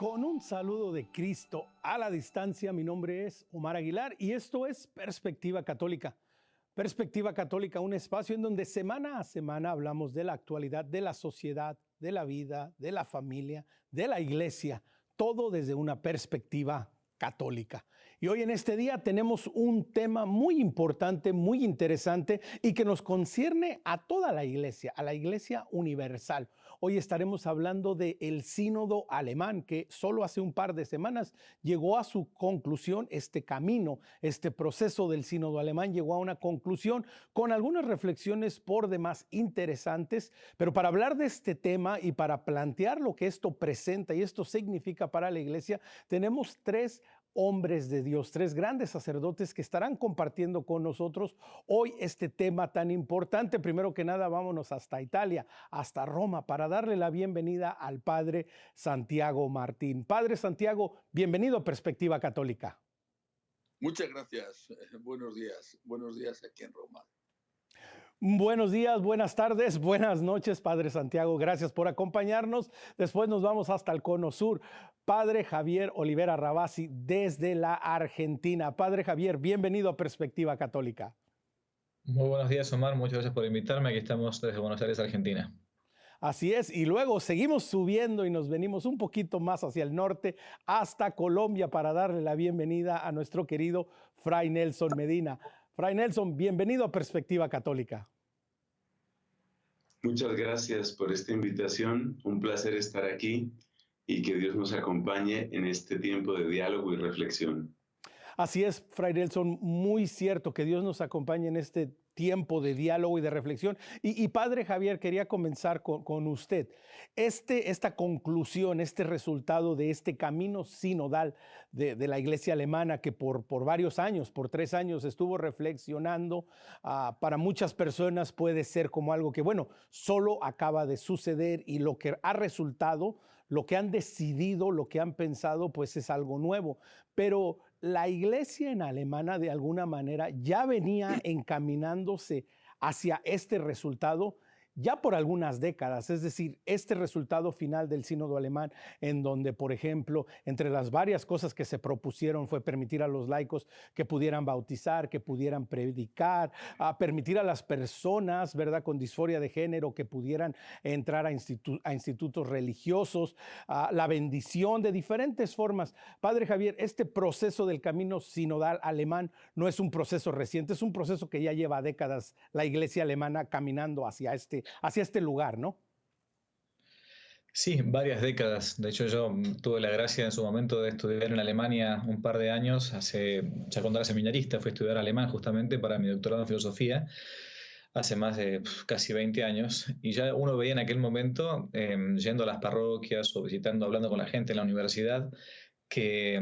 Con un saludo de Cristo a la distancia, mi nombre es Omar Aguilar y esto es Perspectiva Católica. Perspectiva Católica, un espacio en donde semana a semana hablamos de la actualidad, de la sociedad, de la vida, de la familia, de la iglesia, todo desde una perspectiva católica. Y hoy en este día tenemos un tema muy importante, muy interesante y que nos concierne a toda la iglesia universal. Hoy estaremos hablando del Sínodo Alemán, que solo hace un par de semanas llegó a su conclusión. Este camino, este proceso del Sínodo Alemán llegó a una conclusión con algunas reflexiones por demás interesantes. Pero para hablar de este tema y para plantear lo que esto presenta y esto significa para la iglesia, tenemos tres hombres de Dios, tres grandes sacerdotes que estarán compartiendo con nosotros hoy este tema tan importante. Primero que nada, vámonos hasta Italia, hasta Roma, para darle la bienvenida al Padre Santiago Martín. Padre Santiago, bienvenido a Perspectiva Católica. Muchas gracias. Buenos días aquí en Roma. Buenos días, buenas tardes, buenas noches, Padre Santiago. Gracias por acompañarnos. Después nos vamos hasta el Cono Sur. Padre Javier Olivera Rabasi, desde la Argentina. Padre Javier, bienvenido a Perspectiva Católica. Muy buenos días, Omar. Muchas gracias por invitarme. Aquí estamos desde Buenos Aires, Argentina. Así es, y luego seguimos subiendo y nos venimos un poquito más hacia el norte, hasta Colombia, para darle la bienvenida a nuestro querido Fray Nelson Medina. Fray Nelson, bienvenido a Perspectiva Católica. Muchas gracias por esta invitación. Un placer estar aquí y que Dios nos acompañe en este tiempo de diálogo y reflexión. Así es, Fray Nelson, muy cierto, que Dios nos acompañe en este tiempo de diálogo y de reflexión. Y Padre Javier, quería comenzar con usted. Esta conclusión, este resultado de este camino sinodal de la Iglesia alemana, que por varios años, por 3 años, estuvo reflexionando, para muchas personas puede ser como algo que, bueno, solo acaba de suceder, y lo que ha resultado, lo que han decidido, lo que han pensado, pues es algo nuevo. Pero la iglesia en alemana, de alguna manera, ya venía encaminándose hacia este resultado ya por algunas décadas. Es decir, este resultado final del sínodo alemán, en donde, por ejemplo, entre las varias cosas que se propusieron fue permitir a los laicos que pudieran bautizar, que pudieran predicar, permitir a las personas, ¿verdad?, con disforia de género que pudieran entrar a institutos religiosos, la bendición de diferentes formas. Padre Javier, este proceso del camino sinodal alemán no es un proceso reciente, es un proceso que ya lleva décadas la iglesia alemana caminando hacia este lugar, ¿no? Sí, varias décadas. De hecho, yo tuve la gracia en su momento de estudiar en Alemania un par de años, ya cuando era seminarista, fui a estudiar alemán justamente para mi doctorado en filosofía, hace más de casi 20 años, y ya uno veía en aquel momento, yendo a las parroquias o visitando, hablando con la gente en la universidad, que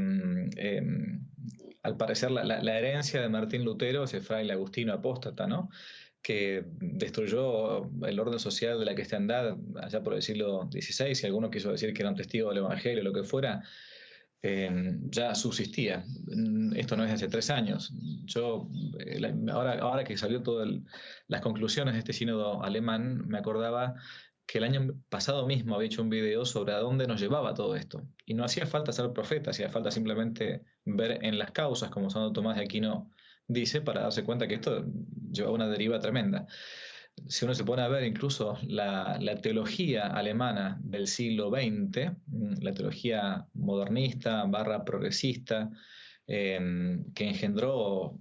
al parecer la herencia de Martín Lutero, ese fraile agustino apóstata, ¿no?, que destruyó el orden social de la cristiandad allá por el siglo XVI, si alguno quiso decir que era un testigo del Evangelio o lo que fuera, ya subsistía. Esto no es de hace 3 años. Ahora que salió todas las conclusiones de este sínodo alemán, me acordaba que el año pasado mismo había hecho un video sobre a dónde nos llevaba todo esto. Y no hacía falta ser profeta, hacía falta simplemente ver en las causas, como Santo Tomás de Aquino dice, para darse cuenta que esto llevaba una deriva tremenda. Si uno se pone a ver incluso la teología alemana del siglo XX, la teología modernista / progresista, que engendró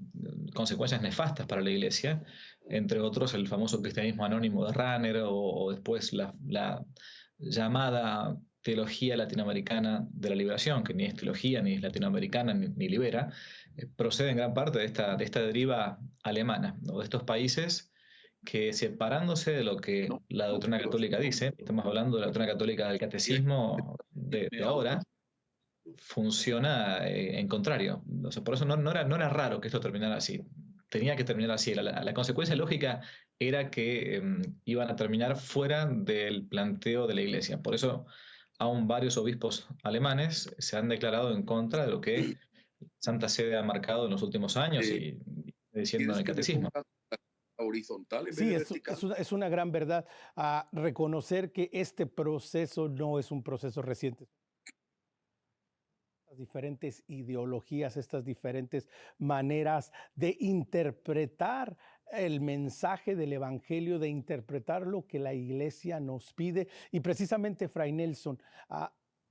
consecuencias nefastas para la Iglesia, entre otros el famoso cristianismo anónimo de Rahner, o después la llamada teología latinoamericana de la liberación, que ni es teología, ni es latinoamericana, ni libera, procede en gran parte de esta deriva alemana, ¿no?, de estos países que, separándose de lo que la doctrina católica dice, estamos hablando de la doctrina católica del catecismo de ahora, funciona en contrario. O sea, por eso no era raro que esto terminara así. Tenía que terminar así. La consecuencia lógica era que iban a terminar fuera del planteo de la Iglesia. Por eso aún varios obispos alemanes se han declarado en contra de lo que Santa Sede ha marcado en los últimos años y diciendo en el catecismo. Horizontal en Sí, vez de vertical. es una gran verdad, reconocer que este proceso no es un proceso reciente. diferentes ideologías, estas diferentes maneras de interpretar el mensaje del Evangelio, de interpretar lo que la iglesia nos pide. Y precisamente, Fray Nelson,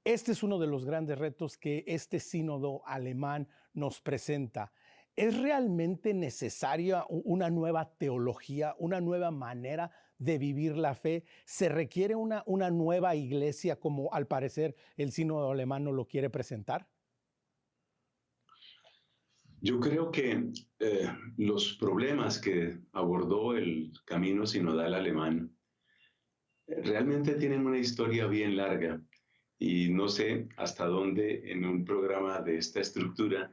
este es uno de los grandes retos que este sínodo alemán nos presenta. ¿Es realmente necesaria una nueva teología, una nueva manera de vivir la fe? ¿Se requiere una nueva iglesia, como al parecer el sínodo alemán nos lo quiere presentar? Yo creo que los problemas que abordó el camino sinodal alemán realmente tienen una historia bien larga y no sé hasta dónde en un programa de esta estructura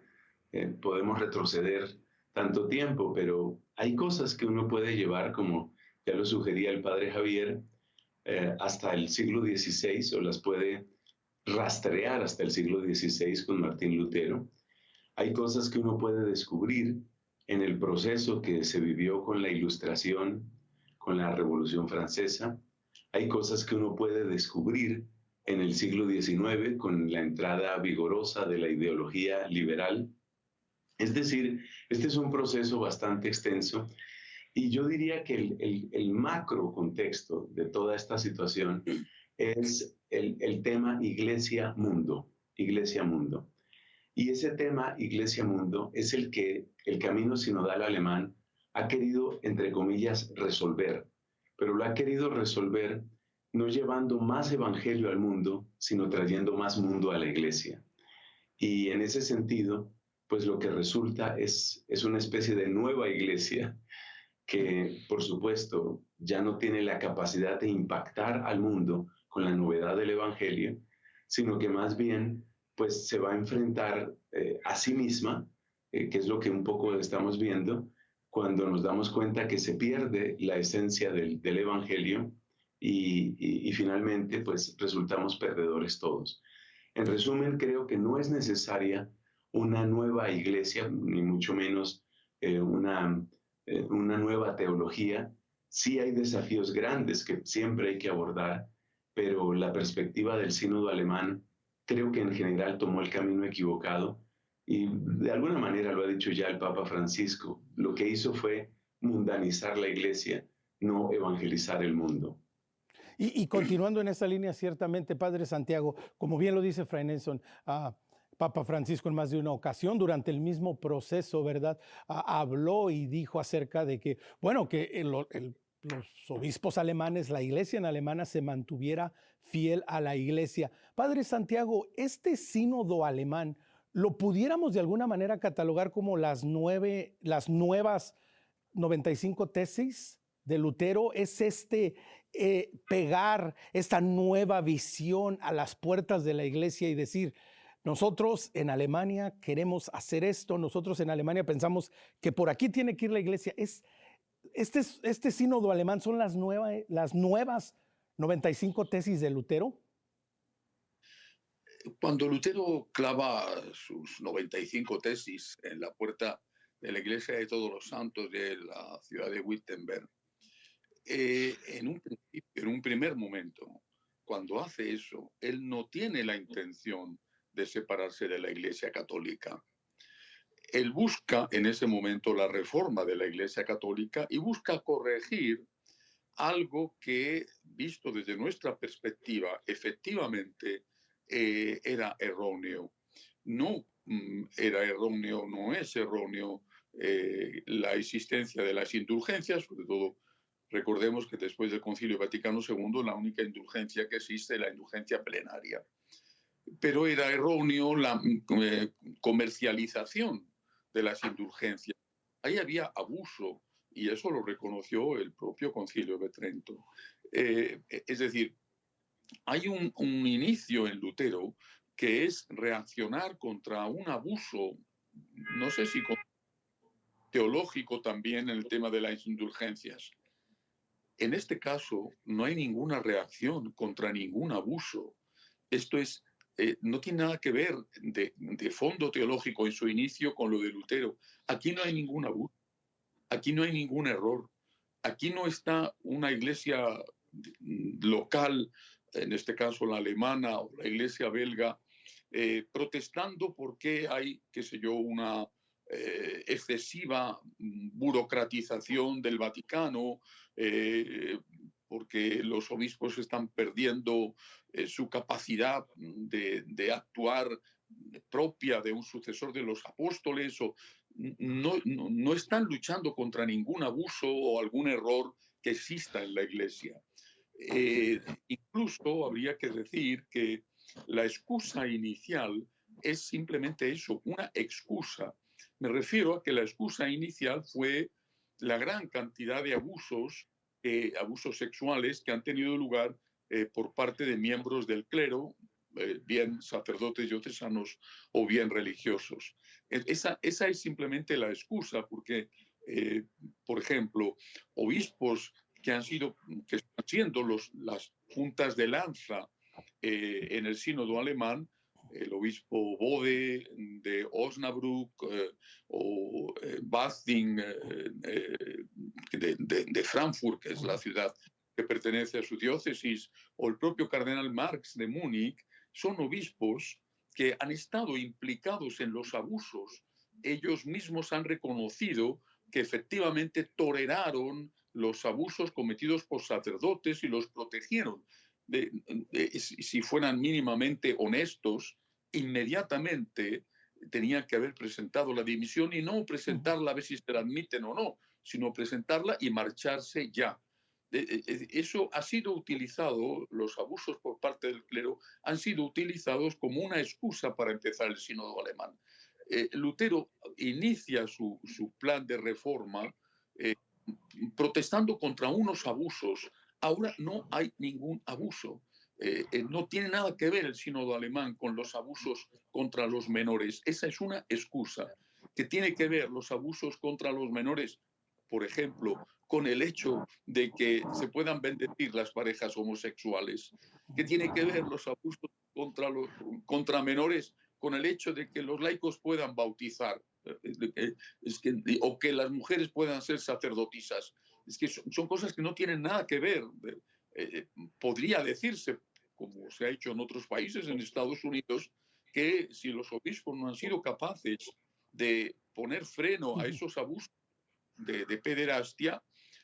podemos retroceder tanto tiempo, pero hay cosas que uno puede llevar, como ya lo sugería el padre Javier, hasta el siglo XVI, o las puede rastrear hasta el siglo XVI con Martín Lutero. Hay cosas que uno puede descubrir en el proceso que se vivió con la Ilustración, con la Revolución Francesa. Hay cosas que uno puede descubrir en el siglo XIX con la entrada vigorosa de la ideología liberal. Es decir, este es un proceso bastante extenso y yo diría que el macro contexto de toda esta situación es el tema Iglesia-Mundo, Iglesia-Mundo. Y ese tema Iglesia-Mundo es el que el camino sinodal alemán ha querido, entre comillas, resolver, pero lo ha querido resolver no llevando más evangelio al mundo, sino trayendo más mundo a la iglesia. Y en ese sentido, pues lo que resulta es una especie de nueva iglesia que, por supuesto, ya no tiene la capacidad de impactar al mundo con la novedad del evangelio, sino que más bien pues se va a enfrentar a sí misma, que es lo que un poco estamos viendo cuando nos damos cuenta que se pierde la esencia del evangelio y finalmente pues resultamos perdedores todos. En resumen, creo que no es necesaria una nueva iglesia, ni mucho menos una nueva teología. Sí hay desafíos grandes que siempre hay que abordar, pero la perspectiva del sínodo alemán creo que en general tomó el camino equivocado y de alguna manera lo ha dicho ya el Papa Francisco. Lo que hizo fue mundanizar la iglesia, no evangelizar el mundo. Y continuando en esa línea, ciertamente, Padre Santiago, como bien lo dice Fray Nelson, Papa Francisco en más de una ocasión durante el mismo proceso, ¿verdad? Habló y dijo acerca de que, bueno, que los obispos alemanes, la iglesia en alemana se mantuviera fiel a la iglesia. Padre Santiago, este sínodo alemán, ¿lo pudiéramos de alguna manera catalogar como las nuevas 95 tesis de Lutero? ¿Es pegar esta nueva visión a las puertas de la iglesia y decir, nosotros en Alemania queremos hacer esto, nosotros en Alemania pensamos que por aquí tiene que ir la iglesia? Este sínodo alemán son las nuevas 95 tesis de Lutero? Cuando Lutero clava sus 95 tesis en la puerta de la Iglesia de Todos los Santos de la ciudad de Wittenberg, en un primer momento, cuando hace eso, él no tiene la intención de separarse de la Iglesia Católica. Él busca en ese momento la reforma de la Iglesia Católica y busca corregir algo que, visto desde nuestra perspectiva, efectivamente era erróneo. No era erróneo, no es erróneo la existencia de las indulgencias, sobre todo recordemos que después del Concilio Vaticano II la única indulgencia que existe es la indulgencia plenaria. Pero era erróneo la comercialización de las indulgencias. Ahí había abuso y eso lo reconoció el propio Concilio de Trento. Es decir, hay un inicio en Lutero que es reaccionar contra un abuso, no sé si teológico también en el tema de las indulgencias. En este caso no hay ninguna reacción contra ningún abuso. Esto es, no tiene nada que ver de fondo teológico en su inicio con lo de Lutero. Aquí no hay ningún abuso, aquí no hay ningún error, aquí no está una iglesia local, en este caso la alemana o la iglesia belga, protestando porque hay, qué sé yo, una excesiva burocratización del Vaticano, porque los obispos están perdiendo su capacidad de actuar propia de un sucesor de los apóstoles, o no están luchando contra ningún abuso o algún error que exista en la Iglesia. Incluso habría que decir que la excusa inicial es simplemente eso, una excusa. Me refiero a que la excusa inicial fue la gran cantidad de abusos sexuales que han tenido lugar por parte de miembros del clero, bien sacerdotes diocesanos o bien religiosos. Esa es simplemente la excusa, porque, por ejemplo, obispos que están siendo las puntas de lanza en el sínodo alemán, el obispo Bode de Osnabrück o Basting de Frankfurt, que es la ciudad que pertenece a su diócesis, o el propio cardenal Marx de Múnich, son obispos que han estado implicados en los abusos. Ellos mismos han reconocido que efectivamente toleraron los abusos cometidos por sacerdotes y los protegieron. Si fueran mínimamente honestos, inmediatamente tenían que haber presentado la dimisión, y no presentarla a ver si se la admiten o no, sino presentarla y marcharse ya. Eso ha sido utilizado, los abusos por parte del clero han sido utilizados como una excusa para empezar el sínodo alemán. Lutero inicia su plan de reforma protestando contra unos abusos. Ahora no hay ningún abuso. No tiene nada que ver el sínodo alemán con los abusos contra los menores. Esa es una excusa. Que tiene que ver los abusos contra los menores, por ejemplo, con el hecho de que se puedan bendecir las parejas homosexuales. Que tiene que ver los abusos contra menores con el hecho de que los laicos puedan bautizar, o que las mujeres puedan ser sacerdotisas. Es que son cosas que no tienen nada que ver. Podría decirse, como se ha hecho en otros países, en Estados Unidos, que si los obispos no han sido capaces de poner freno a esos abusos de pederastia,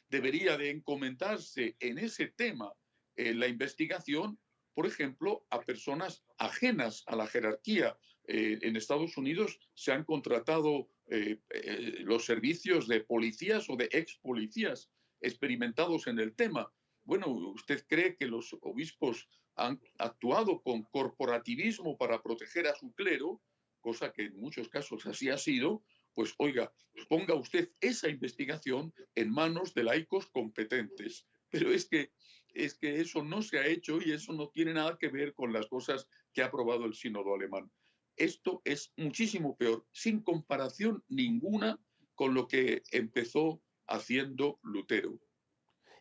debería de encomendarse en ese tema la investigación, por ejemplo, a personas ajenas a la jerarquía. En Estados Unidos se han contratado los servicios de policías o de ex policías experimentados en el tema. Bueno, ¿usted cree que los obispos han actuado con corporativismo para proteger a su clero, cosa que en muchos casos así ha sido? Pues oiga, ponga usted esa investigación en manos de laicos competentes. Pero es que eso no se ha hecho, y eso no tiene nada que ver con las cosas que ha aprobado el sínodo alemán. Esto es muchísimo peor, sin comparación ninguna con lo que empezó haciendo Lutero.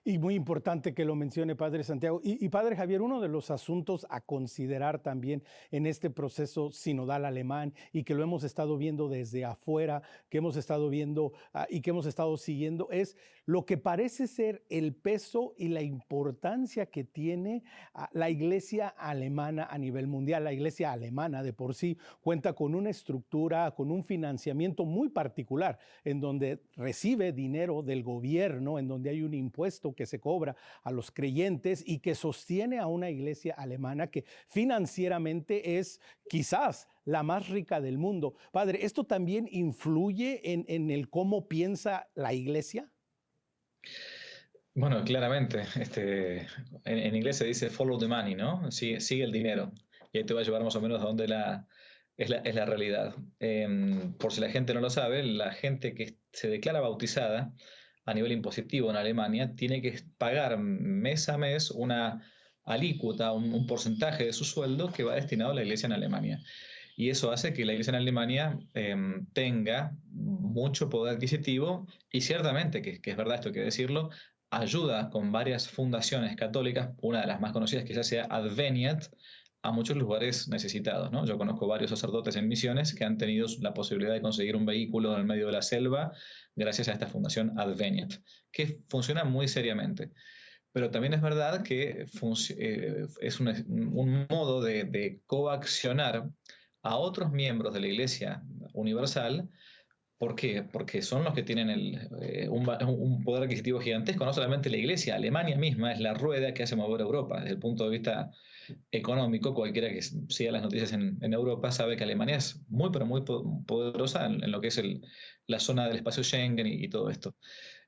Y muy importante que lo mencione, Padre Santiago. Y Padre Javier, uno de los asuntos a considerar también en este proceso sinodal alemán, y que lo hemos estado viendo desde afuera, que hemos estado viendo y que hemos estado siguiendo, es lo que parece ser el peso y la importancia que tiene la Iglesia alemana a nivel mundial. La Iglesia alemana de por sí cuenta con una estructura, con un financiamiento muy particular, en donde recibe dinero del gobierno, en donde hay un impuesto que se cobra a los creyentes y que sostiene a una iglesia alemana que financieramente es quizás la más rica del mundo. Padre, ¿esto también influye en el cómo piensa la iglesia? Bueno, claramente. En inglés se dice follow the money, ¿no? Sigue el dinero. Y ahí te va a llevar más o menos a donde es la realidad. Por si la gente no lo sabe, la gente que se declara bautizada a nivel impositivo en Alemania tiene que pagar mes a mes una alícuota, un porcentaje de su sueldo que va destinado a la iglesia en Alemania. Y eso hace que la iglesia en Alemania tenga mucho poder adquisitivo, y ciertamente, que es verdad, esto hay que decirlo, ayuda con varias fundaciones católicas, una de las más conocidas quizás sea Adveniat, a muchos lugares necesitados, ¿no? Yo conozco varios sacerdotes en misiones que han tenido la posibilidad de conseguir un vehículo en el medio de la selva gracias a esta fundación Adveniat, que funciona muy seriamente. Pero también es verdad que es un modo de coaccionar a otros miembros de la Iglesia Universal. ¿Por qué? Porque son los que tienen un poder adquisitivo gigantesco. No solamente la Iglesia, Alemania misma es la rueda que hace mover a Europa. Desde el punto de vista económico, cualquiera que siga las noticias en Europa sabe que Alemania es muy, pero muy poderosa en lo que es la zona del espacio Schengen y todo esto.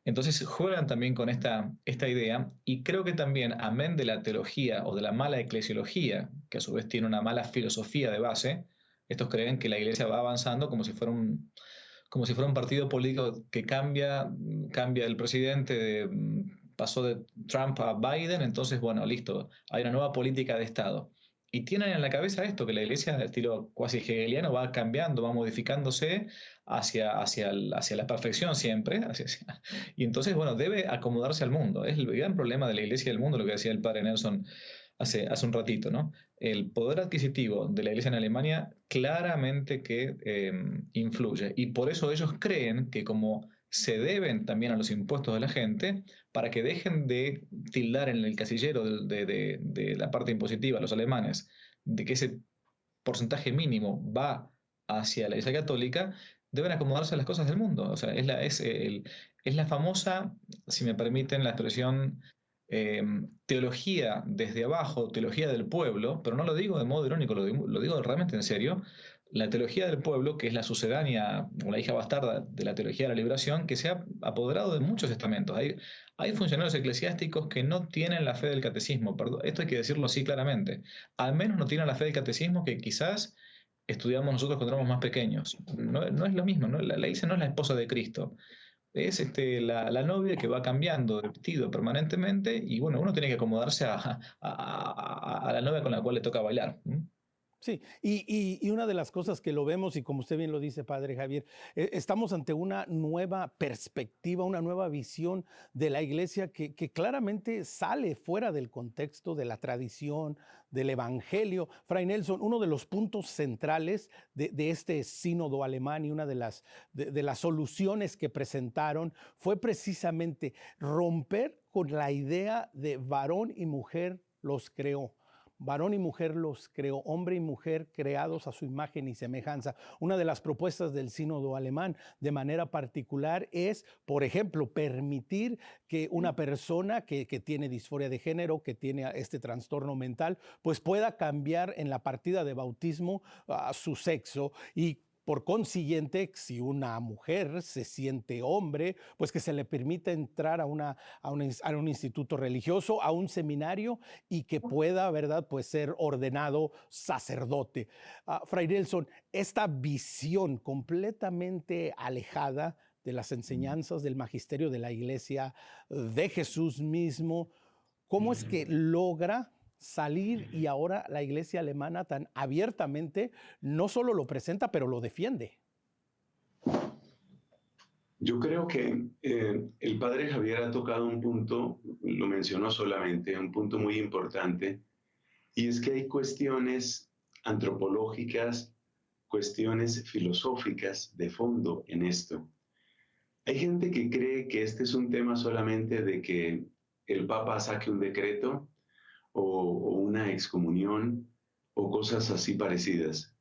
Entonces juegan también con esta idea, y creo que también, amén de la teología o de la mala eclesiología, que a su vez tiene una mala filosofía de base, estos creen que la Iglesia va avanzando como si fuera un partido político que cambia el presidente, pasó de Trump a Biden, entonces, bueno, listo, hay una nueva política de Estado. Y tienen en la cabeza esto, que la Iglesia de estilo cuasi hegeliano va cambiando, va modificándose hacia la perfección siempre. Y entonces, bueno, debe acomodarse al mundo. Es el gran problema de la Iglesia y del mundo, lo que decía el padre Nelson hace un ratito, ¿no? El poder adquisitivo de la Iglesia en Alemania claramente que influye. Y por eso ellos creen que como se deben también a los impuestos de la gente, para que dejen de tildar en el casillero de la parte impositiva a los alemanes, de que ese porcentaje mínimo va hacia la Iglesia Católica, deben acomodarse a las cosas del mundo. O sea, es la famosa, si me permiten la expresión, teología desde abajo, teología del pueblo, pero no lo digo de modo irónico, lo digo realmente en serio. La teología del pueblo, que es la sucedánea o la hija bastarda de la teología de la liberación, que se ha apoderado de muchos estamentos. Hay funcionarios eclesiásticos que no tienen la fe del catecismo, perdón, esto hay que decirlo así claramente. Al menos no tienen la fe del catecismo que quizás estudiamos nosotros cuando éramos más pequeños. No, no es lo mismo, ¿no? La iglesia no es la esposa de Cristo. Es la novia que va cambiando de vestido permanentemente, y bueno, uno tiene que acomodarse a la novia con la cual le toca bailar. Sí, y una de las cosas que lo vemos, y como usted bien lo dice, padre Javier, estamos ante una nueva perspectiva, una nueva visión de la iglesia que claramente sale fuera del contexto de la tradición, del evangelio. Fray Nelson, uno de los puntos centrales de este sínodo alemán y una de las soluciones que presentaron fue precisamente romper con la idea de varón y mujer los creó. Varón y mujer los creó, hombre y mujer creados a su imagen y semejanza. Una de las propuestas del sínodo alemán de manera particular es, por ejemplo, permitir que una persona que tiene disforia de género, que tiene este trastorno mental, pues pueda cambiar en la partida de bautismo su sexo, y por consiguiente, si una mujer se siente hombre, pues que se le permita entrar a un instituto religioso, a un seminario, y que pueda, ¿verdad?, pues ser ordenado sacerdote. Fray Nelson, esta visión completamente alejada de las enseñanzas del magisterio de la Iglesia, de Jesús mismo, ¿cómo es que logra salir y ahora la iglesia alemana tan abiertamente no solo lo presenta, pero lo defiende? Yo creo que el padre Javier ha tocado un punto, lo mencionó solamente, un punto muy importante, y es que hay cuestiones antropológicas, cuestiones filosóficas de fondo en esto. Hay gente que cree que este es un tema solamente de que el Papa saque un decreto o una excomunión o cosas así parecidas.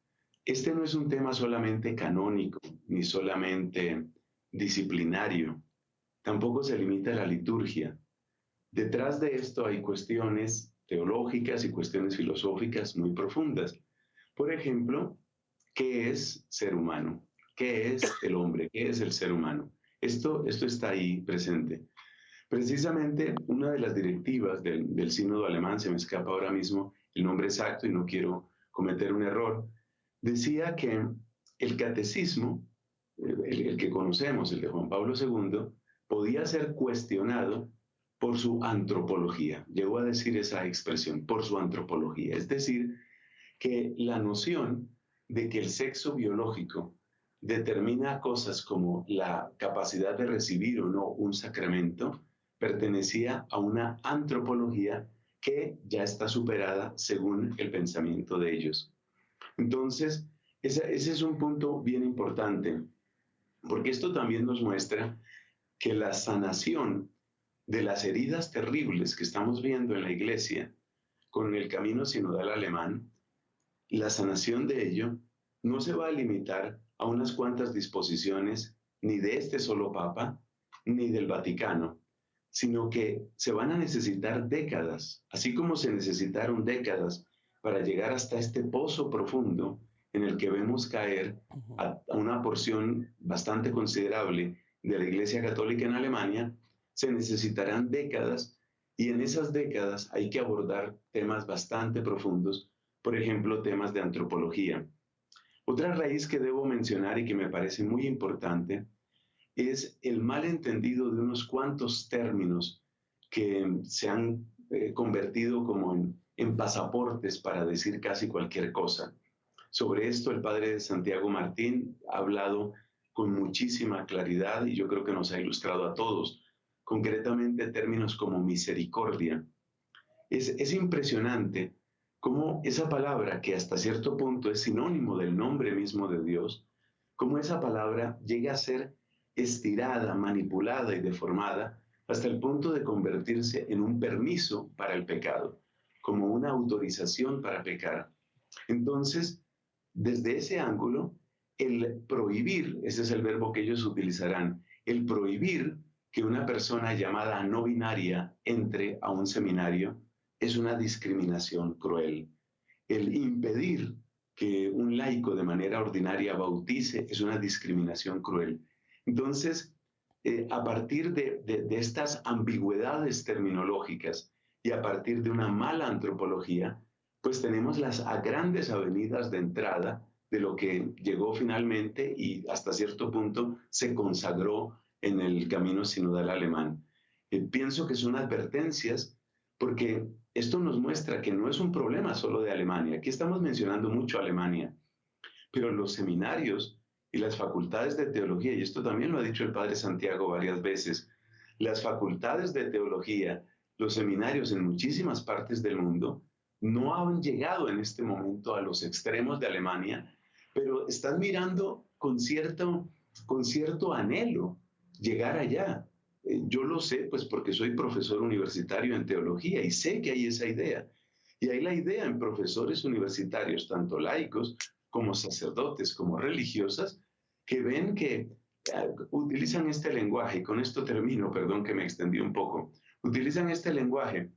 Este no es un tema solamente canónico ni solamente disciplinario. Tampoco se limita a la liturgia. Detrás de esto hay cuestiones teológicas y cuestiones filosóficas muy profundas. Por ejemplo, ¿qué es ser humano? ¿Qué es el hombre? ¿Qué es el ser humano? Esto está ahí presente. Precisamente una de las directivas del sínodo alemán, se me escapa ahora mismo el nombre exacto y no quiero cometer un error, decía que el catecismo, el que conocemos, el de Juan Pablo II, podía ser cuestionado por su antropología. Llegó a decir esa expresión, por su antropología. Es decir, que la noción de que el sexo biológico determina cosas como la capacidad de recibir o no un sacramento, pertenecía a una antropología que ya está superada según el pensamiento de ellos. Entonces, ese es un punto bien importante, porque esto también nos muestra que la sanación de las heridas terribles que estamos viendo en la Iglesia con el camino sinodal alemán, la sanación de ello no se va a limitar a unas cuantas disposiciones ni de este solo Papa, ni del Vaticano, sino que se van a necesitar décadas, así como se necesitaron décadas para llegar hasta este pozo profundo en el que vemos caer a una porción bastante considerable de la Iglesia Católica en Alemania. Se necesitarán décadas, y en esas décadas hay que abordar temas bastante profundos, por ejemplo, temas de antropología. Otra raíz que debo mencionar y que me parece muy importante es el malentendido de unos cuantos términos que se han convertido como en pasaportes para decir casi cualquier cosa. Sobre esto el padre Santiago Martín ha hablado con muchísima claridad y yo creo que nos ha ilustrado a todos, concretamente términos como misericordia. Es impresionante cómo esa palabra, que hasta cierto punto es sinónimo del nombre mismo de Dios, cómo esa palabra llega a ser estirada, manipulada y deformada hasta el punto de convertirse en un permiso para el pecado, como una autorización para pecar. Entonces, desde ese ángulo, el prohibir, ese es el verbo que ellos utilizarán, el prohibir que una persona llamada no binaria entre a un seminario es una discriminación cruel. El impedir que un laico de manera ordinaria bautice es una discriminación cruel. Entonces, a partir de estas ambigüedades terminológicas y a partir de una mala antropología, pues tenemos las grandes avenidas de entrada de lo que llegó finalmente y hasta cierto punto se consagró en el camino sinodal alemán. Pienso que son advertencias porque esto nos muestra que no es un problema solo de Alemania. Aquí estamos mencionando mucho Alemania, pero los seminarios y las facultades de teología, y esto también lo ha dicho el padre Santiago varias veces, las facultades de teología, los seminarios en muchísimas partes del mundo, no han llegado en este momento a los extremos de Alemania, pero están mirando con cierto anhelo llegar allá. Yo lo sé, pues porque soy profesor universitario en teología y sé que hay esa idea. Y hay la idea en profesores universitarios, tanto laicos como sacerdotes, como religiosas, que ven que utilizan este lenguaje, y con esto termino, perdón que me extendí un poco, utilizan este lenguaje.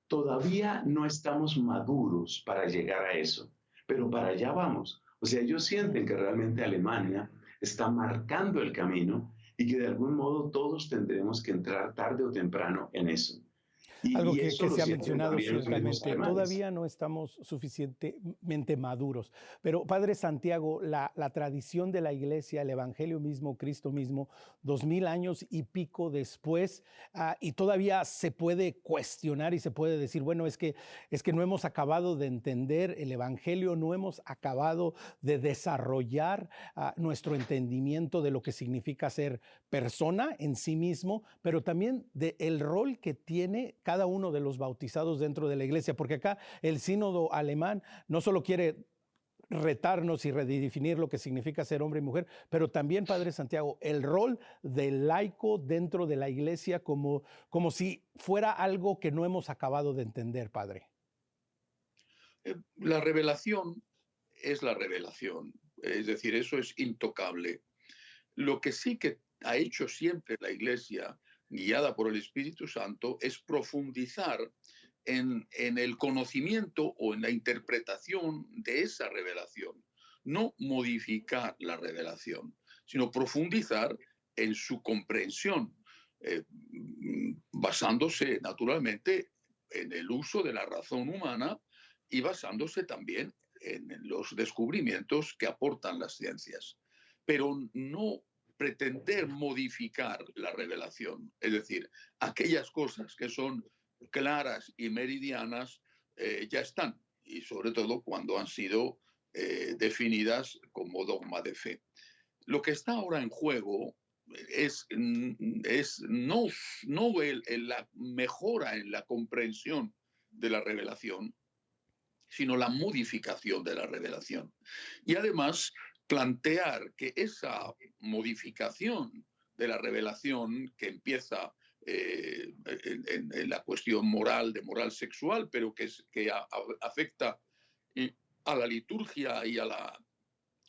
Todavía no estamos maduros para llegar a eso, pero para allá vamos. O sea, ellos sienten que realmente Alemania está marcando el camino y que de algún modo todos tendremos que entrar tarde o temprano en eso. Algo Y que eso lo se ha sienten mencionado también los mismos ciertamente, alemanes. todavía no estamos suficientemente maduros. Pero Padre Santiago, la tradición de la Iglesia, el Evangelio mismo, Cristo mismo, 2000 años y pico después, y todavía se puede cuestionar y se puede decir, bueno, es que no hemos acabado de entender el Evangelio, no hemos acabado de desarrollar nuestro entendimiento de lo que significa ser persona en sí mismo, pero también del rol que tiene cada uno de los bautizados dentro de la iglesia, porque acá el sínodo alemán no solo quiere retarnos y redefinir lo que significa ser hombre y mujer, pero también, Padre Santiago, el rol del laico dentro de la iglesia como si fuera algo que no hemos acabado de entender, Padre. La revelación es la revelación, es decir, eso es intocable. Lo que sí que ha hecho siempre la Iglesia, guiada por el Espíritu Santo, es profundizar en el conocimiento o en la interpretación de esa revelación. No modificar la revelación, sino profundizar en su comprensión, basándose naturalmente en el uso de la razón humana y basándose también en los descubrimientos que aportan las ciencias. Pero no pretender modificar la revelación, es decir, aquellas cosas que son claras y meridianas ya están, y sobre todo cuando han sido definidas como dogma de fe. Lo que está ahora en juego es no la mejora en la comprensión de la revelación, sino la modificación de la revelación. Y además, plantear que esa modificación de la revelación que empieza en la cuestión moral, de moral sexual, pero que afecta a la liturgia y a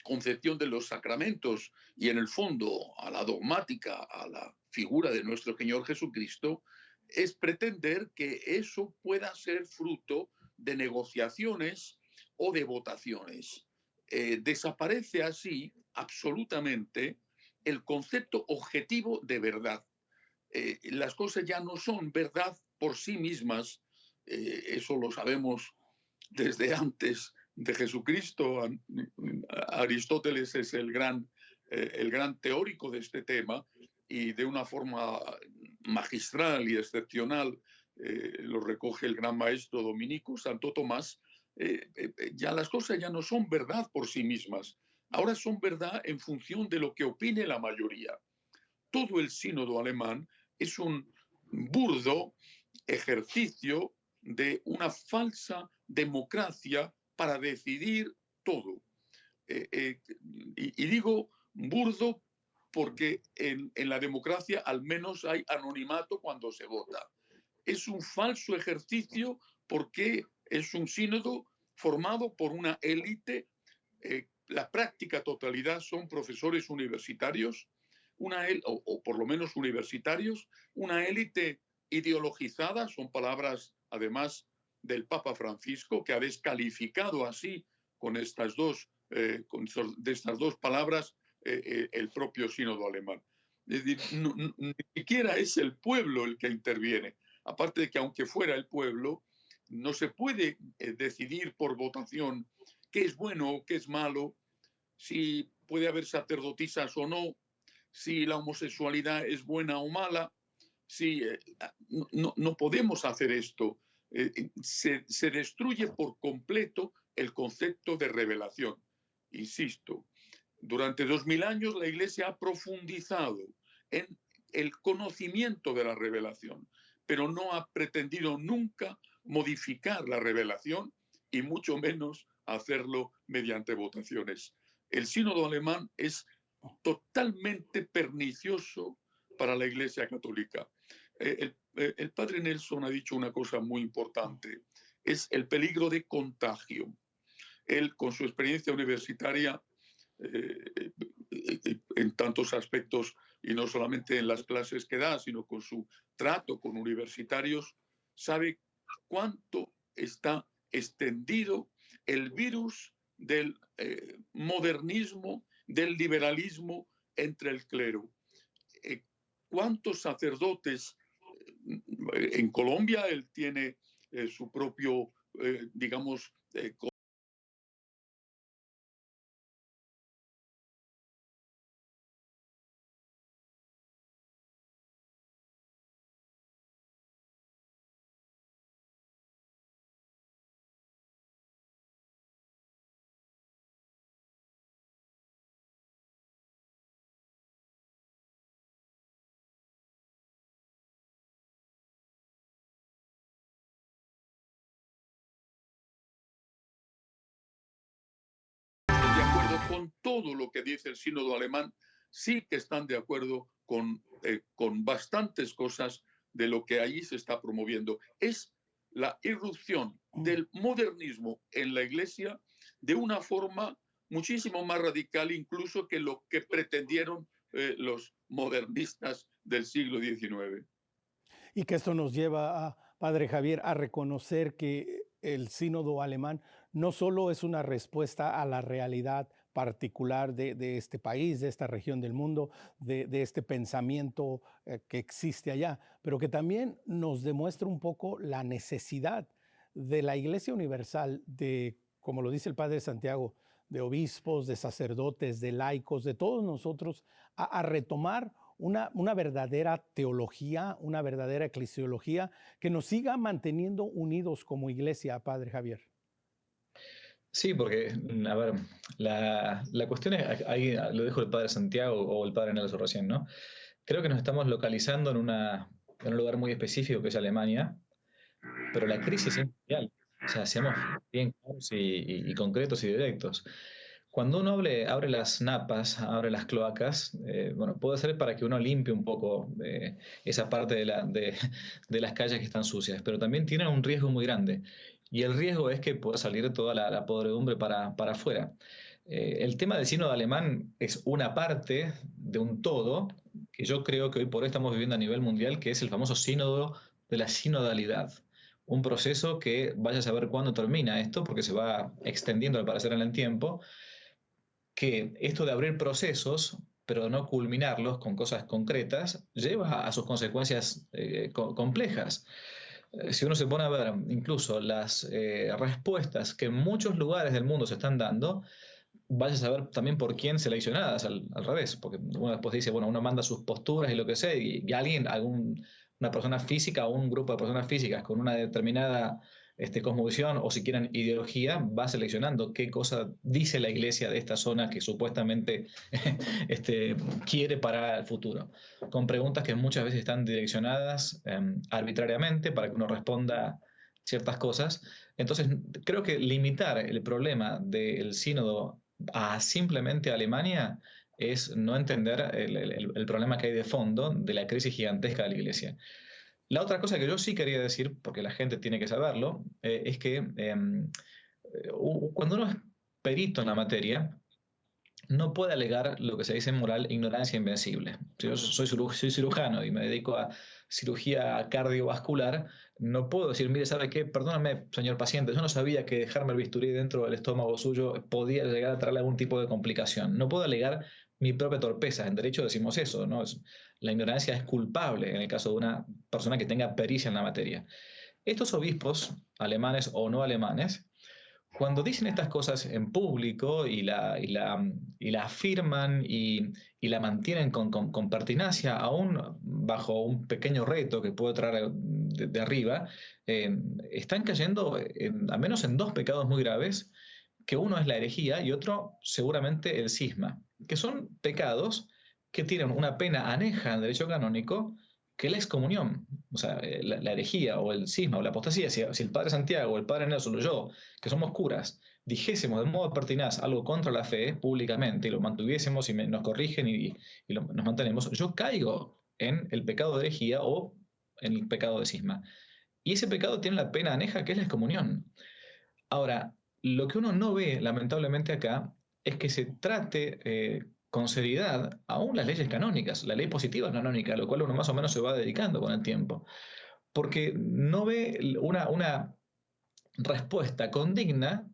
concepción de los sacramentos y en el fondo a la dogmática, a la figura de nuestro Señor Jesucristo, es pretender que eso pueda ser fruto de negociaciones o de votaciones. Desaparece así absolutamente el concepto objetivo de verdad. Las cosas ya no son verdad por sí mismas, eso lo sabemos desde antes de Jesucristo. Aristóteles es el gran teórico de este tema, y de una forma magistral y excepcional lo recoge el gran maestro dominico Santo Tomás. Ya las cosas ya no son verdad por sí mismas, ahora son verdad en función de lo que opine la mayoría. Todo el sínodo alemán es un burdo ejercicio de una falsa democracia para decidir todo. Y digo burdo porque en la democracia al menos hay anonimato cuando se vota. Es un falso ejercicio porque es un sínodo formado por una élite. La práctica totalidad son profesores universitarios, o por lo menos universitarios, una élite ideologizada, son palabras además del Papa Francisco, que ha descalificado así con estas dos palabras el propio sínodo alemán. Es decir, ni siquiera es el pueblo el que interviene, aparte de que aunque fuera el pueblo, no se puede decidir por votación qué es bueno o qué es malo, si puede haber sacerdotisas o no, si la homosexualidad es buena o mala. Si, no podemos hacer esto. Se destruye por completo el concepto de revelación. Insisto, durante 2000 años la Iglesia ha profundizado en el conocimiento de la revelación, pero no ha pretendido nunca modificar la revelación y mucho menos hacerlo mediante votaciones. El sínodo alemán es totalmente pernicioso para la Iglesia católica. El padre Nelson ha dicho una cosa muy importante, es el peligro de contagio. Él, con su experiencia universitaria, en tantos aspectos, y no solamente en las clases que da, sino con su trato con universitarios, sabe cuánto está extendido el virus del modernismo, del liberalismo entre el clero. ¿Cuántos sacerdotes? En Colombia él tiene su propio, digamos, con todo lo que dice el sínodo alemán, sí que están de acuerdo con bastantes cosas de lo que allí se está promoviendo. Es la irrupción del modernismo en la Iglesia de una forma muchísimo más radical incluso que lo que pretendieron los modernistas del siglo XIX. Y que esto nos lleva, Padre Javier, a reconocer que el sínodo alemán no solo es una respuesta a la realidad particular de este país, de esta región del mundo, de este pensamiento que existe allá, pero que también nos demuestra un poco la necesidad de la Iglesia Universal, de, como lo dice el Padre Santiago, de obispos, de sacerdotes, de laicos, de todos nosotros, a retomar una verdadera teología, una verdadera eclesiología que nos siga manteniendo unidos como iglesia, Padre Javier. Sí, porque, a ver, la cuestión es, ahí lo dijo el Padre Santiago o el Padre Nelson recién, ¿no? Creo que nos estamos localizando en un lugar muy específico que es Alemania, pero la crisis es mundial. O sea, seamos bien claros y concretos y directos. Cuando uno abre las napas, abre las cloacas, bueno, puede ser para que uno limpie un poco esa parte de las calles que están sucias, pero también tiene un riesgo muy grande. Y el riesgo es que pueda salir toda la podredumbre para afuera. El tema del sínodo alemán es una parte de un todo que yo creo que hoy por hoy estamos viviendo a nivel mundial, que es el famoso sínodo de la sinodalidad. Un proceso que vaya a saber cuándo termina esto, porque se va extendiendo al parecer en el tiempo, que esto de abrir procesos, pero no culminarlos con cosas concretas, lleva a sus consecuencias complejas. Si uno se pone a ver incluso las respuestas que en muchos lugares del mundo se están dando, vaya a saber también por quién seleccionadas al revés, porque uno después dice, bueno, uno manda sus posturas y lo que sea, y alguien, una persona física o un grupo de personas físicas con una determinada cosmovisión o si quieren ideología, va seleccionando qué cosa dice la iglesia de esta zona que supuestamente quiere para el futuro, con preguntas que muchas veces están direccionadas arbitrariamente para que uno responda ciertas cosas. Entonces, creo que limitar el problema del sínodo a simplemente Alemania es no entender el problema que hay de fondo de la crisis gigantesca de la iglesia. La otra cosa que yo sí quería decir, porque la gente tiene que saberlo, es que cuando uno es perito en la materia, no puede alegar lo que se dice en moral ignorancia invencible. Si yo soy cirujano y me dedico a cirugía cardiovascular, no puedo decir, mire, ¿sabe qué? Perdóname, señor paciente, yo no sabía que dejarme el bisturí dentro del estómago suyo podía llegar a traerle algún tipo de complicación. No puedo alegar mi propia torpeza. En derecho decimos eso, ¿no? La ignorancia es culpable en el caso de una persona que tenga pericia en la materia. Estos obispos, alemanes o no alemanes, cuando dicen estas cosas en público y la afirman y la mantienen con pertinacia, aún bajo un pequeño reto que puede traer de arriba, están cayendo al menos en dos pecados muy graves, que uno es la herejía y otro seguramente el cisma, que son pecados que tienen una pena aneja en derecho canónico, que es la excomunión. O sea, la herejía o el cisma o la apostasía, si el padre Santiago o el padre Nelson o yo, que somos curas, dijésemos de modo pertinaz algo contra la fe públicamente y lo mantuviésemos y nos corrigen nos mantenemos, yo caigo en el pecado de herejía o en el pecado de cisma. Y ese pecado tiene la pena aneja, que es la excomunión. Ahora, lo que uno no ve, lamentablemente acá, es que se trate con seriedad aún las leyes canónicas, la ley positiva canónica, a lo cual uno más o menos se va dedicando con el tiempo, porque no ve una respuesta condigna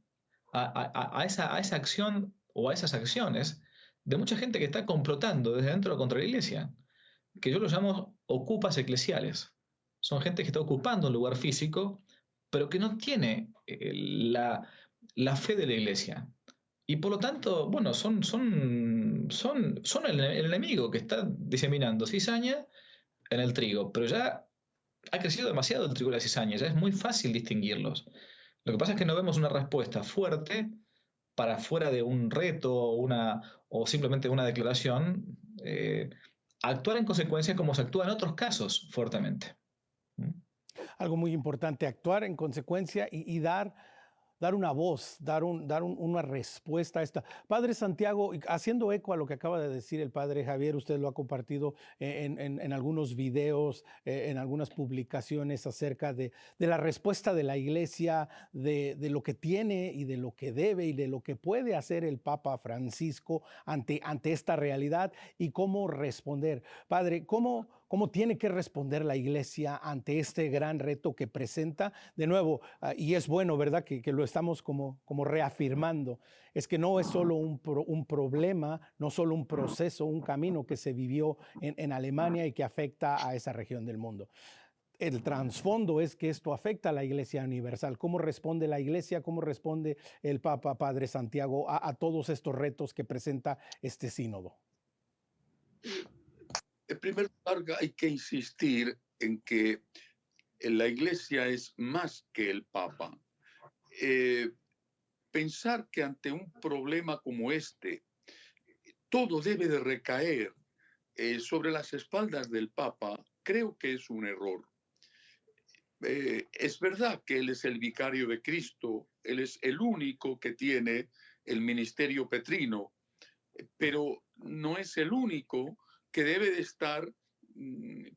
a esa acción o a esas acciones de mucha gente que está complotando desde dentro contra la iglesia, que yo lo llamo ocupas eclesiales. Son gente que está ocupando un lugar físico, pero que no tiene la fe de la iglesia. Y por lo tanto, bueno, son el enemigo que está diseminando cizaña en el trigo, pero ya ha crecido demasiado el trigo y la cizaña, ya es muy fácil distinguirlos. Lo que pasa es que no vemos una respuesta fuerte para fuera de un reto o simplemente una declaración, actuar en consecuencia como se actúa en otros casos fuertemente. Algo muy importante, actuar en consecuencia y dar una voz, una respuesta a esta. Padre Santiago, haciendo eco a lo que acaba de decir el padre Javier, usted lo ha compartido en algunos videos, en algunas publicaciones acerca de la respuesta de la iglesia, de lo que tiene y de lo que debe y de lo que puede hacer el Papa Francisco ante esta realidad y cómo responder. Padre, ¿cómo tiene que responder la iglesia ante este gran reto que presenta? De nuevo, y es bueno, ¿verdad?, que lo estamos como reafirmando, es que no es solo un problema, no solo un proceso, un camino que se vivió en Alemania y que afecta a esa región del mundo. El trasfondo es que esto afecta a la Iglesia Universal. ¿Cómo responde la Iglesia? ¿Cómo responde el Papa, Padre Santiago, a todos estos retos que presenta este sínodo? En primer lugar, hay que insistir en que la Iglesia es más que el Papa. Pensar que ante un problema como este, todo debe de recaer sobre las espaldas del Papa, creo que es un error. Es verdad que él es el vicario de Cristo, él es el único que tiene el ministerio petrino, pero no es el único que debe de estar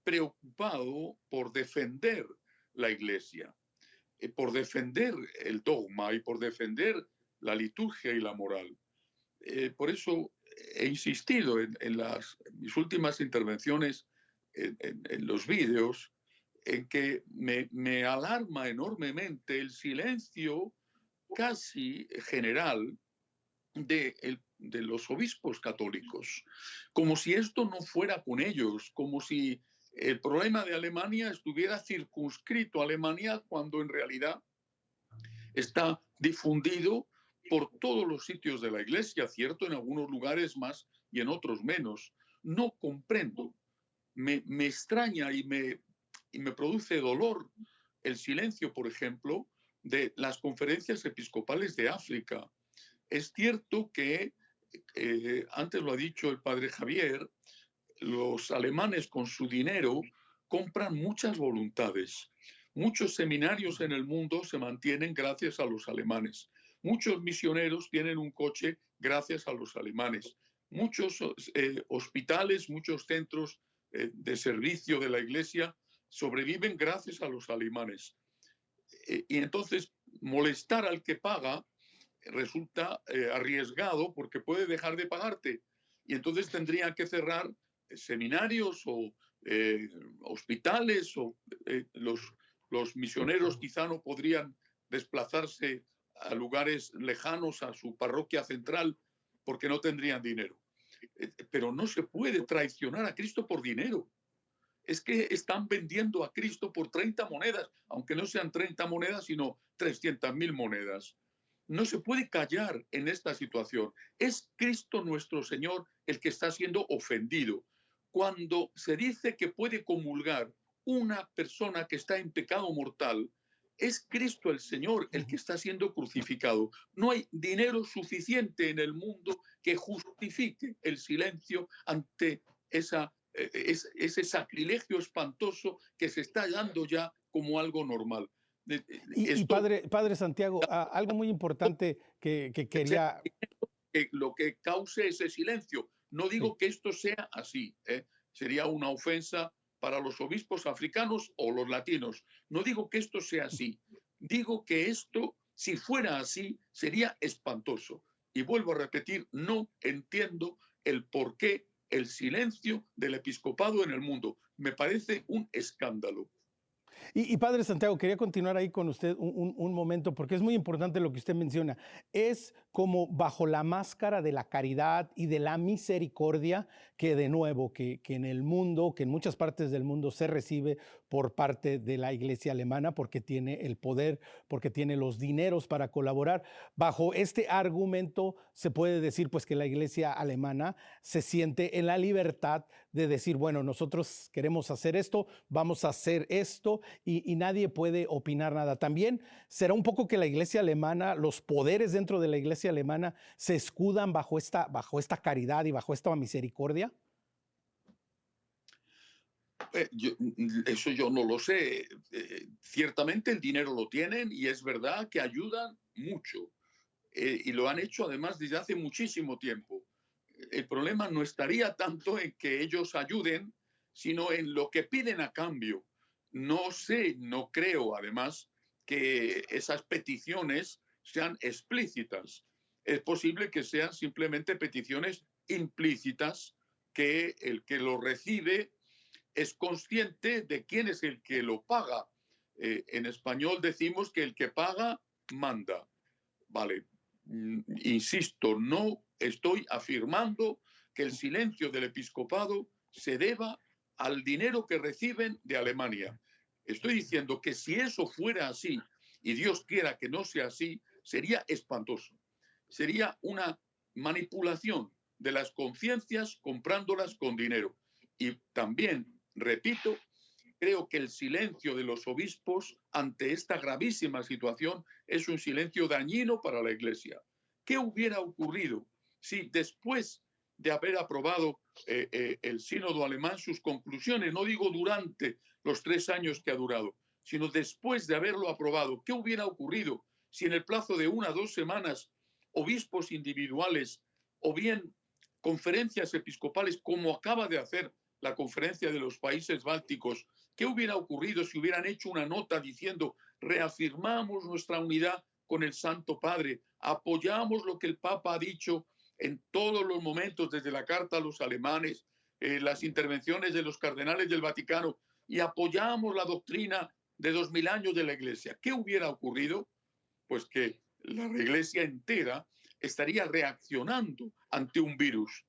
preocupado por defender la Iglesia, por defender el dogma y por defender la liturgia y la moral. Por eso he insistido mis últimas intervenciones en los vídeos, en que me alarma enormemente el silencio casi general de los obispos católicos, como si esto no fuera con ellos, como si el problema de Alemania estuviera circunscrito a Alemania, cuando en realidad está difundido por todos los sitios de la Iglesia, cierto, en algunos lugares más y en otros menos. No comprendo, me extraña y me produce dolor el silencio, por ejemplo, de las conferencias episcopales de África. Es cierto que, antes lo ha dicho el padre Javier, los alemanes con su dinero compran muchas voluntades. Muchos seminarios en el mundo se mantienen gracias a los alemanes. Muchos misioneros tienen un coche gracias a los alemanes. Muchos hospitales, muchos centros de servicio de la Iglesia sobreviven gracias a los alemanes. Y entonces molestar al que paga resulta arriesgado, porque puede dejar de pagarte. Y entonces tendrían que cerrar seminarios o hospitales, o los misioneros quizá no podrían desplazarse a lugares lejanos, a su parroquia central, porque no tendrían dinero. Pero no se puede traicionar a Cristo por dinero. Es que están vendiendo a Cristo por 30 monedas, aunque no sean 30 monedas, sino 300.000 monedas. No se puede callar en esta situación. Es Cristo nuestro Señor el que está siendo ofendido. Cuando se dice que puede comulgar una persona que está en pecado mortal, es Cristo el Señor el que está siendo crucificado. No hay dinero suficiente en el mundo que justifique el silencio ante ese sacrilegio espantoso que se está dando ya como algo normal. Y padre Santiago, algo muy importante que quería... Lo que cause ese silencio. No digo que esto sea así, sería una ofensa para los obispos africanos o los latinos. No digo que esto sea así. Digo que esto, si fuera así, sería espantoso. Y vuelvo a repetir, no entiendo el porqué el silencio del episcopado en el mundo. Me parece un escándalo. Y padre Santiago, quería continuar ahí con usted un momento, porque es muy importante lo que usted menciona. Es como bajo la máscara de la caridad y de la misericordia que, de nuevo, que en el mundo, que en muchas partes del mundo se recibe por parte de la Iglesia alemana, porque tiene el poder, porque tiene los dineros para colaborar. Bajo este argumento se puede decir pues que la Iglesia alemana se siente en la libertad de decir, bueno, nosotros queremos hacer esto, vamos a hacer esto, y nadie puede opinar nada. También será un poco que la Iglesia alemana, los poderes dentro de la Iglesia alemana se escudan bajo esta caridad y bajo esta misericordia. Eso yo no lo sé. Ciertamente el dinero lo tienen y es verdad que ayudan mucho. Y lo han hecho además desde hace muchísimo tiempo. El problema no estaría tanto en que ellos ayuden, sino en lo que piden a cambio. No sé, no creo además que esas peticiones sean explícitas. Es posible que sean simplemente peticiones implícitas, que el que lo recibe es consciente de quién es el que lo paga. En español decimos que el que paga manda. Vale, insisto, no estoy afirmando que el silencio del episcopado se deba al dinero que reciben de Alemania. Estoy diciendo que si eso fuera así, y Dios quiera que no sea así, sería espantoso. Sería una manipulación de las conciencias comprándolas con dinero. Y también, repito, creo que el silencio de los obispos ante esta gravísima situación es un silencio dañino para la Iglesia. ¿Qué hubiera ocurrido si después de haber aprobado el sínodo alemán sus conclusiones, no digo durante los 3 años que ha durado, sino después de haberlo aprobado, qué hubiera ocurrido si en el plazo de 1 o 2 semanas obispos individuales o bien conferencias episcopales, como acaba de hacer la conferencia de los países bálticos, qué hubiera ocurrido si hubieran hecho una nota diciendo reafirmamos nuestra unidad con el Santo Padre, apoyamos lo que el Papa ha dicho en todos los momentos, desde la carta a los alemanes, las intervenciones de los cardenales del Vaticano, y apoyamos la doctrina de 2000 años de la Iglesia. ¿Qué hubiera ocurrido? Pues que la Iglesia entera estaría reaccionando ante un virus.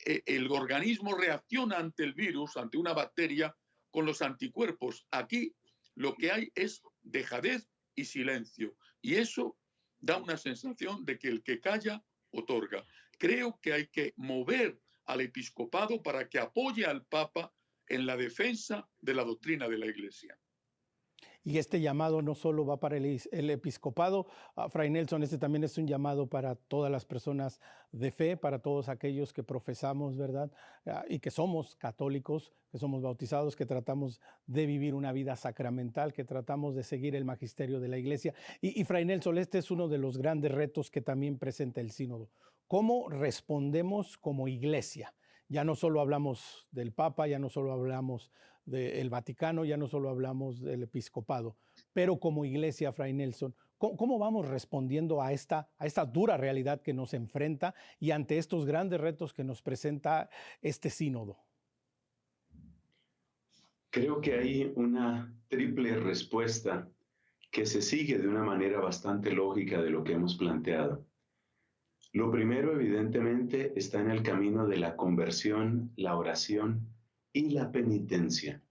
El organismo reacciona ante el virus, ante una bacteria, con los anticuerpos. Aquí lo que hay es dejadez y silencio. Y eso da una sensación de que el que calla, otorga. Creo que hay que mover al episcopado para que apoye al Papa en la defensa de la doctrina de la Iglesia. Y este llamado no solo va para el episcopado, Fray Nelson, este también es un llamado para todas las personas de fe, para todos aquellos que profesamos, ¿verdad? Y que somos católicos, que somos bautizados, que tratamos de vivir una vida sacramental, que tratamos de seguir el magisterio de la Iglesia. Y Fray Nelson, este es uno de los grandes retos que también presenta el sínodo. ¿Cómo respondemos como Iglesia? Ya no solo hablamos del Papa, ya no solo hablamos del Vaticano, ya no solo hablamos del episcopado, pero como Iglesia, Fray Nelson, ¿cómo vamos respondiendo a esta dura realidad que nos enfrenta y ante estos grandes retos que nos presenta este sínodo? Creo que hay una triple respuesta que se sigue de una manera bastante lógica de lo que hemos planteado. Lo primero, evidentemente, está en el camino de la conversión, la oración y la penitencia.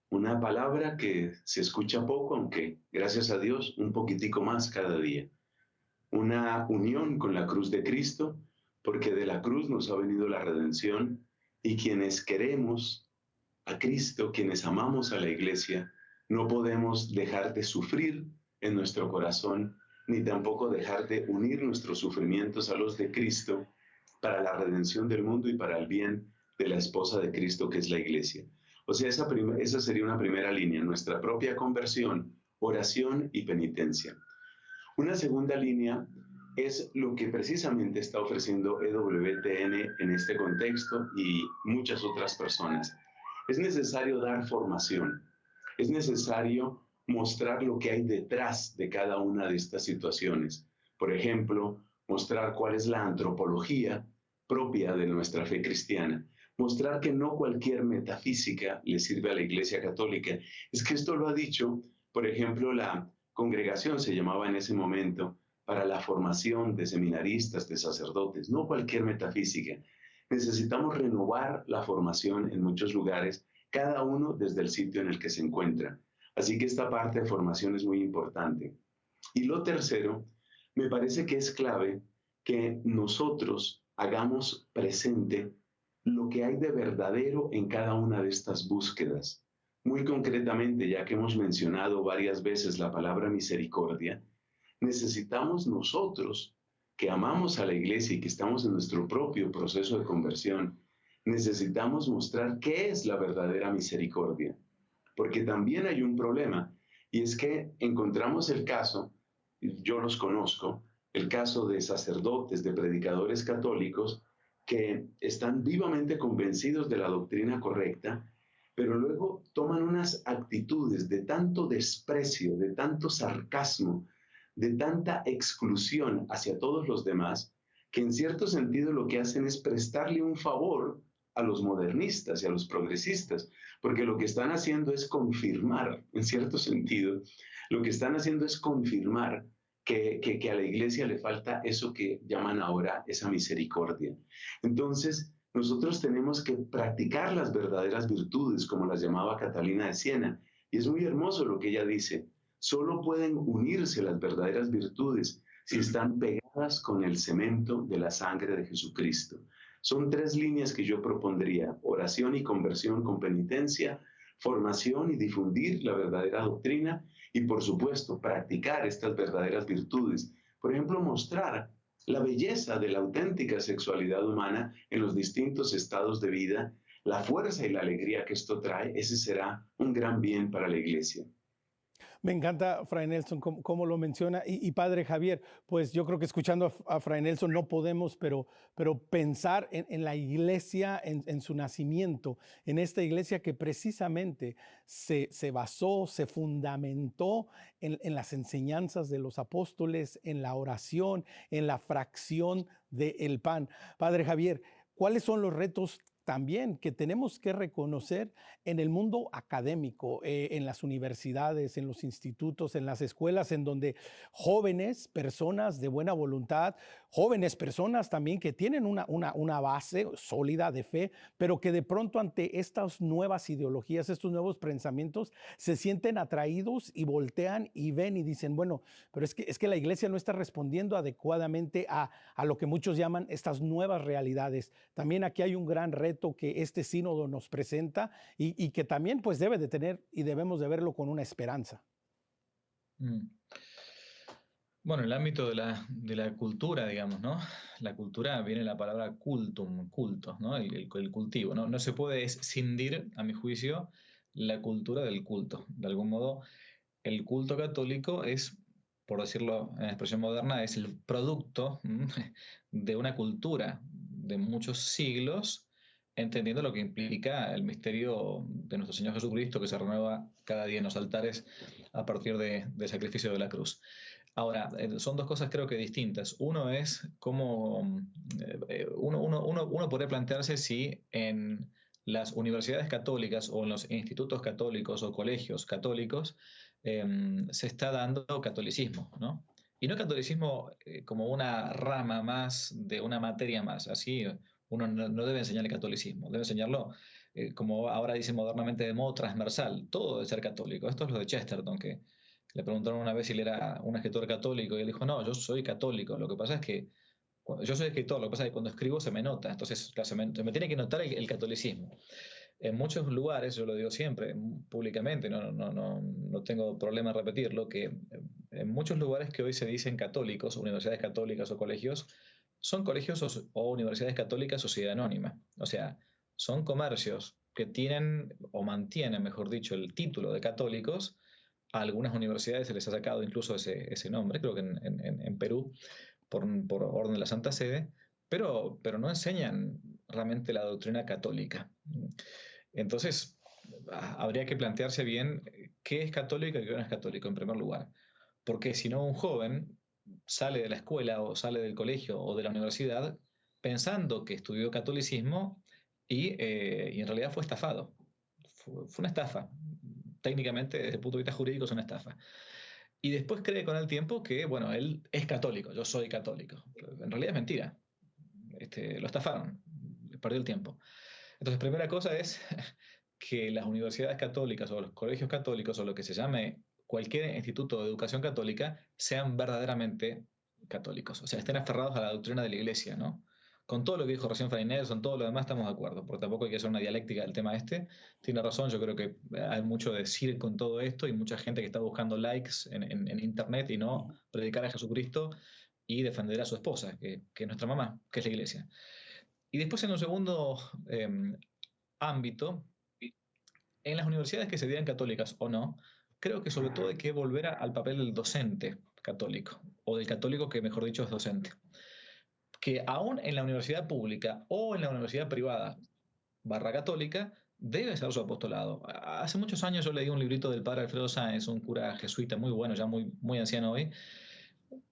Una palabra que se escucha poco, aunque gracias a Dios un poquitico más cada día. Una unión con la cruz de Cristo, porque de la cruz nos ha venido la redención, y quienes queremos a Cristo, quienes amamos a la Iglesia, no podemos dejar de sufrir en nuestro corazón, ni tampoco dejar de unir nuestros sufrimientos a los de Cristo para la redención del mundo y para el bien de la esposa de Cristo, que es la Iglesia. O sea, esa sería una primera línea, nuestra propia conversión, oración y penitencia. Una segunda línea es lo que precisamente está ofreciendo EWTN en este contexto y muchas otras personas. Es necesario dar formación, es necesario mostrar lo que hay detrás de cada una de estas situaciones. Por ejemplo, mostrar cuál es la antropología propia de nuestra fe cristiana. Mostrar que no cualquier metafísica le sirve a la Iglesia Católica. Es que esto lo ha dicho, por ejemplo, la congregación se llamaba en ese momento para la formación de seminaristas, de sacerdotes. No cualquier metafísica. Necesitamos renovar la formación en muchos lugares, cada uno desde el sitio en el que se encuentra. Así que esta parte de formación es muy importante. Y lo tercero, me parece que es clave que nosotros hagamos presente lo que hay de verdadero en cada una de estas búsquedas. Muy concretamente, ya que hemos mencionado varias veces la palabra misericordia, necesitamos nosotros, que amamos a la Iglesia y que estamos en nuestro propio proceso de conversión, necesitamos mostrar qué es la verdadera misericordia. Porque también hay un problema, y es que encontramos el caso, yo los conozco, el caso de sacerdotes, de predicadores católicos, que están vivamente convencidos de la doctrina correcta, pero luego toman unas actitudes de tanto desprecio, de tanto sarcasmo, de tanta exclusión hacia todos los demás, que en cierto sentido lo que hacen es prestarle un favor a los modernistas y a los progresistas, porque lo que están haciendo es confirmar, en cierto sentido, lo que están haciendo es confirmar que a la Iglesia le falta eso que llaman ahora esa misericordia. Entonces, nosotros tenemos que practicar las verdaderas virtudes, como las llamaba Catalina de Siena, y es muy hermoso lo que ella dice. Solo pueden unirse las verdaderas virtudes si están pegadas con el cemento de la sangre de Jesucristo. Son tres líneas que yo propondría: oración y conversión con penitencia, formación y difundir la verdadera doctrina, y por supuesto practicar estas verdaderas virtudes. Por ejemplo, mostrar la belleza de la auténtica sexualidad humana en los distintos estados de vida, la fuerza y la alegría que esto trae. Ese será un gran bien para la Iglesia. Me encanta, Fray Nelson, cómo lo menciona. Y Padre Javier, pues yo creo que escuchando a Fray Nelson no podemos, pero pensar en la iglesia, en su nacimiento, en esta iglesia que precisamente se basó, se fundamentó en las enseñanzas de los apóstoles, en la oración, en la fracción del pan. Padre Javier, ¿cuáles son los retos también que tenemos que reconocer en el mundo académico, en las universidades, en los institutos, en las escuelas, en donde jóvenes, personas de buena voluntad, jóvenes personas también que tienen una base sólida de fe, pero que de pronto ante estas nuevas ideologías, estos nuevos pensamientos, se sienten atraídos y voltean y ven y dicen, bueno, pero es que la iglesia no está respondiendo adecuadamente a lo que muchos llaman estas nuevas realidades. También aquí hay un gran reto que este sínodo nos presenta y que también pues debe de tener y debemos de verlo con una esperanza. Mm. Bueno, en el ámbito de la cultura, digamos, ¿no? La cultura viene la palabra cultum, culto, ¿no? El cultivo, ¿no? No se puede escindir, a mi juicio, la cultura del culto. De algún modo, el culto católico es, por decirlo en expresión moderna, es el producto de una cultura de muchos siglos, entendiendo lo que implica el misterio de nuestro Señor Jesucristo, que se renueva cada día en los altares a partir del sacrificio de la cruz. Ahora, son dos cosas creo que distintas. Uno es cómo uno podría plantearse si en las universidades católicas o en los institutos católicos o colegios católicos se está dando catolicismo, ¿no? Y no catolicismo como una rama más de una materia más. Así uno no debe enseñar el catolicismo, debe enseñarlo como ahora dicen modernamente de modo transversal. Todo debe ser católico. Esto es lo de Chesterton, que le preguntaron una vez si él era un escritor católico y él dijo, no, yo soy católico. Lo que pasa es que yo soy escritor, lo que pasa es que cuando escribo se me nota. Entonces, claro, se me tiene que notar el catolicismo. En muchos lugares, yo lo digo siempre, públicamente, no tengo problema en repetirlo, que en muchos lugares que hoy se dicen católicos, universidades católicas o colegios, son colegios o universidades católicas sociedad anónima. O sea, son comercios que tienen o mantienen, mejor dicho, el título de católicos. A algunas universidades se les ha sacado incluso ese nombre, creo que en Perú, por orden de la Santa Sede, pero no enseñan realmente la doctrina católica. Entonces, habría que plantearse bien qué es católico y qué no es católico, en primer lugar. Porque si no, un joven sale de la escuela o sale del colegio o de la universidad pensando que estudió catolicismo y en realidad fue estafado. Fue una estafa. Técnicamente, desde el punto de vista jurídico, es una estafa. Y después cree con el tiempo que, bueno, él es católico, yo soy católico. En realidad es mentira. Lo estafaron, perdió el tiempo. Entonces, primera cosa es que las universidades católicas o los colegios católicos o lo que se llame cualquier instituto de educación católica sean verdaderamente católicos, o sea, estén aferrados a la doctrina de la Iglesia, ¿no? Con todo lo que dijo recién Fray Nelson, todo lo demás estamos de acuerdo, porque tampoco hay que hacer una dialéctica del tema este. Tiene razón, yo creo que hay mucho de decir con todo esto y mucha gente que está buscando likes en internet y no predicar a Jesucristo y defender a su esposa, que es nuestra mamá, que es la Iglesia. Y después en un segundo ámbito, en las universidades que se digan católicas o no, creo que sobre todo hay que volver al papel del docente católico, o del católico que mejor dicho es docente. Que aún en la universidad pública o en la universidad privada / católica, debe ser su apostolado. Hace muchos años yo leí un librito del padre Alfredo Sáenz, un cura jesuita muy bueno, ya muy anciano hoy,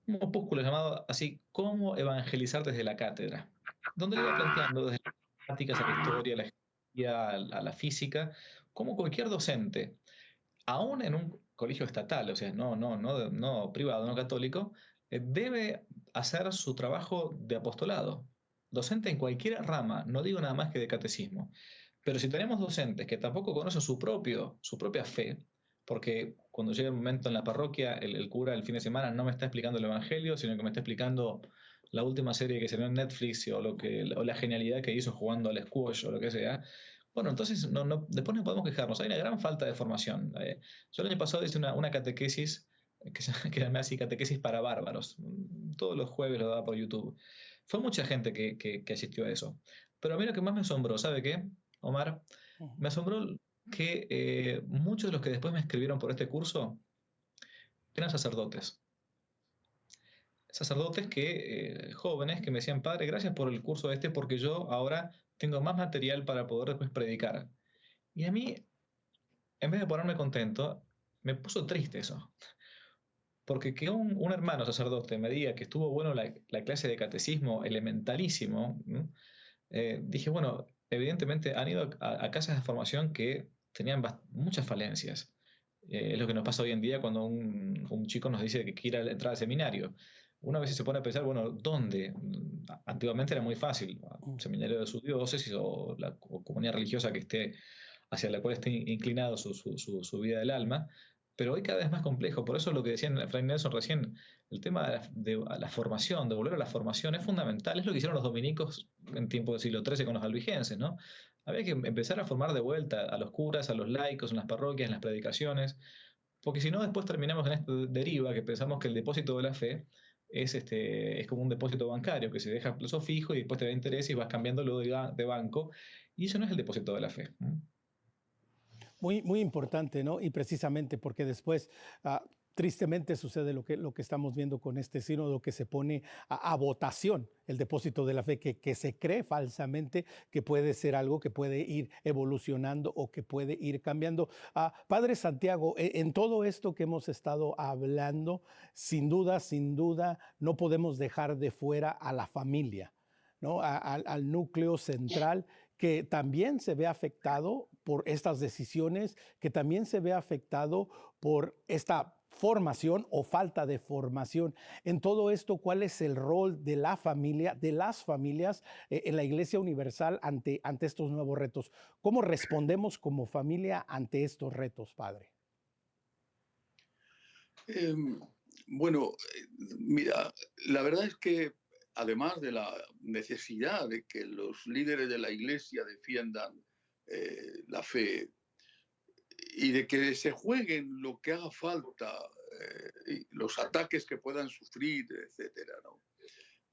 un opúsculo llamado así, ¿Cómo evangelizar desde la cátedra? Donde le iba planteando desde las prácticas a la historia, a la geografía, a la física, como cualquier docente, aún en un colegio estatal, o sea, no privado, no católico, debe hacer su trabajo de apostolado. Docente en cualquier rama, no digo nada más que de catecismo. Pero si tenemos docentes que tampoco conocen su propia fe, porque cuando llega el momento en la parroquia, el cura el fin de semana no me está explicando el Evangelio, sino que me está explicando la última serie que se vio en Netflix o la genialidad que hizo jugando al squash o lo que sea. Bueno, entonces después no podemos quejarnos. Hay una gran falta de formación. Yo el año pasado hice una catequesis que era así, catequesis para bárbaros. Todos los jueves lo daba por YouTube. Fue mucha gente que asistió a eso. Pero a mí lo que más me asombró, ¿sabe qué, Omar? Me asombró que muchos de los que después me escribieron por este curso eran sacerdotes. Sacerdotes jóvenes que me decían, padre, gracias por el curso porque yo ahora tengo más material para poder después predicar. Y a mí, en vez de ponerme contento, me puso triste eso. Porque que un hermano sacerdote me diga que estuvo bueno la clase de catecismo elementalísimo, ¿no? Dije, bueno, evidentemente han ido a casas de formación que tenían muchas falencias. Es lo que nos pasa hoy en día cuando un chico nos dice que quiere entrar al seminario. Una vez se pone a pensar, bueno, ¿dónde? Antiguamente era muy fácil, un seminario de su diócesis o comunidad religiosa que esté, hacia la cual esté inclinado su vida del alma, pero hoy cada vez más complejo. Por eso lo que decía Fray Nelson recién, el tema de la formación, de volver a la formación es fundamental. Es lo que hicieron los dominicos en tiempo del siglo XIII con los albigenses, ¿no? Había que empezar a formar de vuelta a los curas, a los laicos en las parroquias, en las predicaciones, porque si no después terminamos en esta deriva que pensamos que el depósito de la fe es como un depósito bancario que se deja a plazo fijo y después te da interés y vas cambiándolo de banco, y eso no es el depósito de la fe. Muy, muy importante, ¿no? Y precisamente porque después, tristemente sucede lo que estamos viendo con este sínodo, que se pone a votación el depósito de la fe, que se cree falsamente que puede ser algo que puede ir evolucionando o que puede ir cambiando. Padre Santiago, en todo esto que hemos estado hablando, sin duda, no podemos dejar de fuera a la familia, ¿no? Al núcleo central, que también se ve afectado por estas decisiones, que también se ve afectado por esta formación o falta de formación. En todo esto, ¿cuál es el rol de la familia, de las familias en la Iglesia Universal ante estos nuevos retos? ¿Cómo respondemos como familia ante estos retos, Padre? Bueno, mira, la verdad es que además de la necesidad de que los líderes de la Iglesia defiendan la fe y de que se jueguen lo que haga falta, los ataques que puedan sufrir, etcétera, ¿no?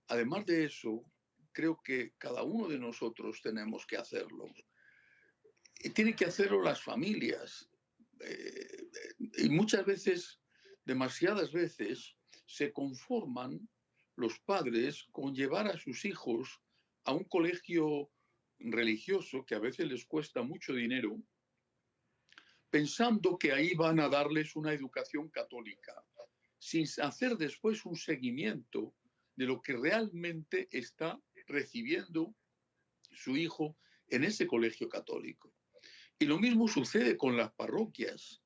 Además de eso, creo que cada uno de nosotros tenemos que hacerlo. Y tienen que hacerlo las familias. Y muchas veces, demasiadas veces, se conforman los padres con llevar a sus hijos a un colegio religioso que a veces les cuesta mucho dinero, pensando que ahí van a darles una educación católica, sin hacer después un seguimiento de lo que realmente está recibiendo su hijo en ese colegio católico. Y lo mismo sucede con las parroquias.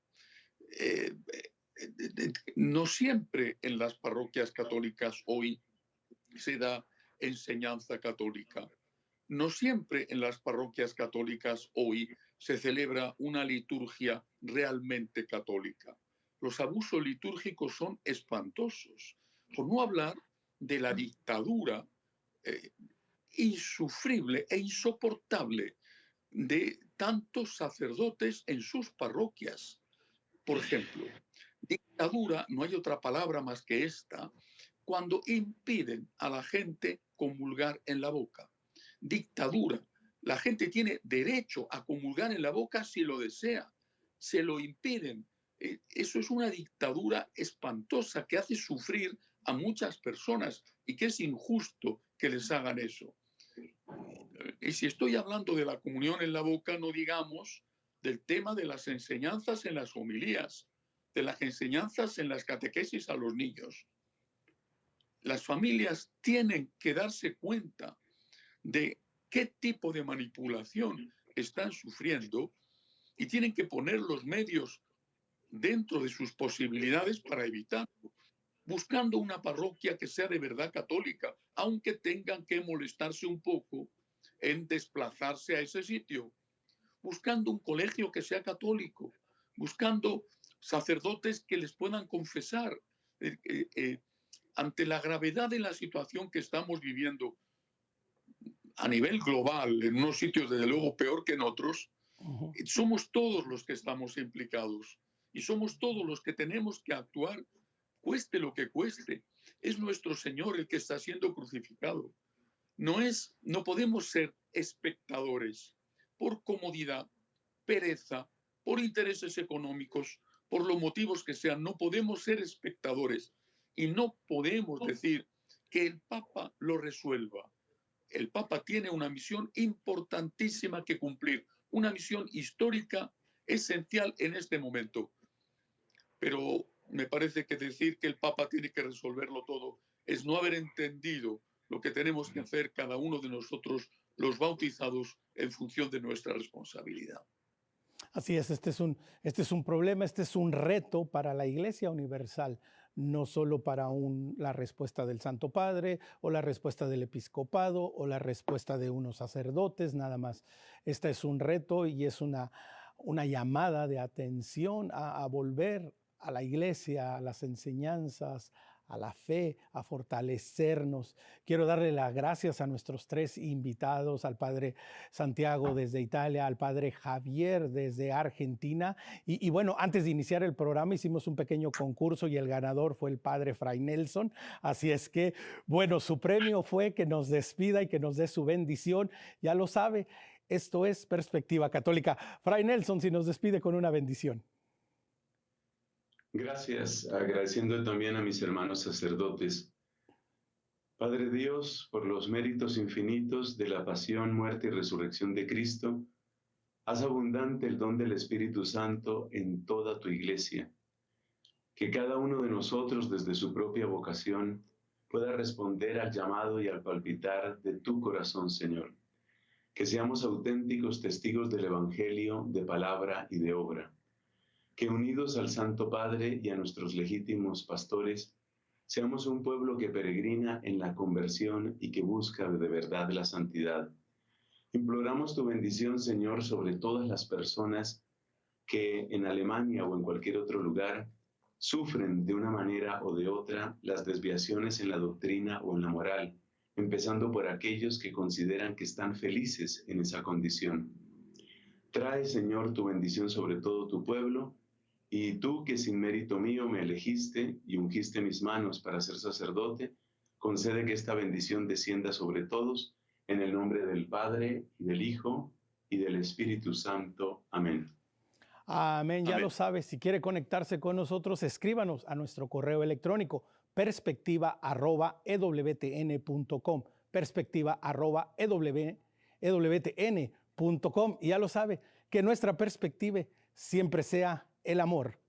No siempre en las parroquias católicas hoy se da enseñanza católica. No siempre en las parroquias católicas hoy se celebra una liturgia realmente católica. Los abusos litúrgicos son espantosos, por no hablar de la dictadura insufrible e insoportable de tantos sacerdotes en sus parroquias. Por ejemplo, dictadura, no hay otra palabra más que esta, cuando impiden a la gente comulgar en la boca. Dictadura, la gente tiene derecho a comulgar en la boca si lo desea, se lo impiden. Eso es una dictadura espantosa que hace sufrir a muchas personas y que es injusto que les hagan eso. Y si estoy hablando de la comunión en la boca, no digamos del tema de las enseñanzas en las homilías, de las enseñanzas en las catequesis a los niños. Las familias tienen que darse cuenta de qué tipo de manipulación están sufriendo y tienen que poner los medios dentro de sus posibilidades para evitarlo, buscando una parroquia que sea de verdad católica, aunque tengan que molestarse un poco en desplazarse a ese sitio, buscando un colegio que sea católico, buscando sacerdotes que les puedan confesar. Ante la gravedad de la situación que estamos viviendo a nivel global, en unos sitios desde luego peor que en otros, somos todos los que estamos implicados y somos todos los que tenemos que actuar, cueste lo que cueste. Es nuestro Señor el que está siendo crucificado. No podemos ser espectadores por comodidad, pereza, por intereses económicos, por los motivos que sean. No podemos ser espectadores y no podemos decir que el Papa lo resuelva. El Papa tiene una misión importantísima que cumplir, una misión histórica esencial en este momento. Pero me parece que decir que el Papa tiene que resolverlo todo es no haber entendido lo que tenemos que hacer cada uno de nosotros, los bautizados, en función de nuestra responsabilidad. Así es, este es un problema, este es un reto para la Iglesia Universal, no solo para la respuesta del Santo Padre o la respuesta del episcopado o la respuesta de unos sacerdotes, nada más. Este es un reto y es una llamada de atención a volver a la Iglesia, a las enseñanzas, a la fe, a fortalecernos. Quiero darle las gracias a nuestros 3 invitados, al Padre Santiago desde Italia, al Padre Javier desde Argentina. Y bueno, antes de iniciar el programa hicimos un pequeño concurso y el ganador fue el Padre Fray Nelson. Así es que, bueno, su premio fue que nos despida y que nos dé su bendición. Ya lo sabe, esto es Perspectiva Católica. Fray Nelson, si nos despide con una bendición. Gracias, agradeciendo también a mis hermanos sacerdotes. Padre Dios, por los méritos infinitos de la pasión, muerte y resurrección de Cristo, haz abundante el don del Espíritu Santo en toda tu iglesia. Que cada uno de nosotros, desde su propia vocación, pueda responder al llamado y al palpitar de tu corazón, Señor. Que seamos auténticos testigos del Evangelio, de palabra y de obra. Que unidos al Santo Padre y a nuestros legítimos pastores, seamos un pueblo que peregrina en la conversión y que busca de verdad la santidad. Imploramos tu bendición, Señor, sobre todas las personas que en Alemania o en cualquier otro lugar sufren de una manera o de otra las desviaciones en la doctrina o en la moral, empezando por aquellos que consideran que están felices en esa condición. Trae, Señor, tu bendición sobre todo tu pueblo. Y tú, que sin mérito mío me elegiste y ungiste mis manos para ser sacerdote, concede que esta bendición descienda sobre todos, en el nombre del Padre, y del Hijo, y del Espíritu Santo. Amén. Amén, ya Amén. lo sabe. Si quiere conectarse con nosotros, escríbanos a nuestro correo electrónico perspectiva@ewtn.com, perspectiva@ewtn.com. Y ya lo sabe, que nuestra perspectiva siempre sea el amor